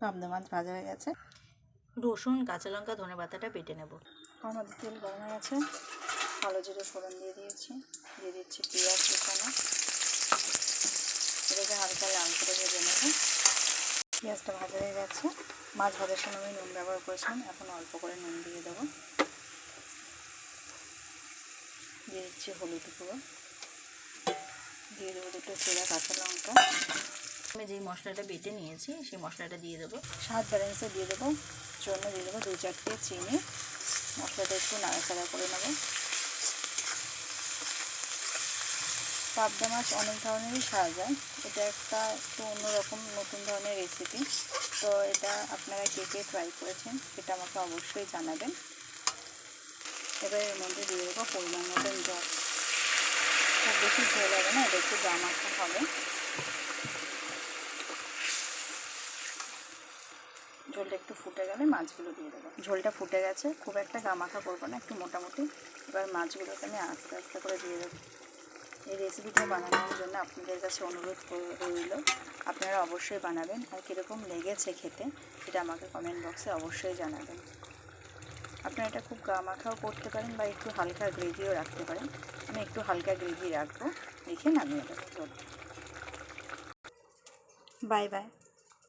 পাবদা মাছ ভাজা হয়ে গেছে। রসুন, কাঁচা লঙ্কা, ধনেপাতাটা বেটে নেব। আমাদের তেল গরম হয়ে গেছে, কালো জিরে ফোড়ন দিয়ে দিয়েছি, দিয়ে দিচ্ছি পেঁয়াজ কুচানো, এটাকে হালকা লাল করে ভেজে নেব। পেঁয়াজটা ভাজা হয়ে গেছে। মাছ ভাজার সময় আমি নুন ব্যবহার করেছিলাম, এখন অল্প করে নুন দিয়ে দেবো। দিয়ে দিচ্ছি হলুদ গুঁড়ো, দিয়ে দেবো দুটো চেরা কাঁচা লঙ্কা। আমি যেই মশলাটা বেটে নিয়েছি সেই মশলাটা দিয়ে দেবো। স্বাদ ব্যালেন্সে দিয়ে দেবো জন্য দিয়ে দেবো 2-4 চিনি। মশলাটা একটু নাড়াচাড়া করে নেব। পাবদা মাছ অনেক ধরনেরই খাওয়া যায়, এটা একটা একটু অন্যরকম নতুন ধরনের রেসিপি। তো এটা আপনারা কে কে ট্রাই করেছেন এটা আমাকে অবশ্যই জানাবেন। এবার এর মধ্যে দিয়ে দেবো পরিমাণ মতন জল। খুব বেশি ঝোল হবে না, এটা একটু গামাখা হবে। ঝোলটা একটু ফুটে গেলে মাছগুলো দিয়ে দেবো। ঝোলটা ফুটে গেছে, খুব একটা গামাখা করবো না, একটু মোটামুটি। এবার মাছগুলোকে আমি আস্তে আস্তে করে দিয়ে দেবো। এই রেসিপিটা বানানোর জন্য আপনাদের কাছে অনুরোধ রইল, আপনারা অবশ্যই বানাবেন। আর কীরকম লেগেছে খেতে সেটা আমাকে কমেন্ট বক্সে অবশ্যই জানাবেন। আপনারা এটা খুব গামাখাও করতে পারেন বা একটু হালকা গ্রেভিও রাখতে পারেন। আমি একটু হালকা গ্রেভি রাখবো, রেখে নামিয়ে দেবো। Bye bye.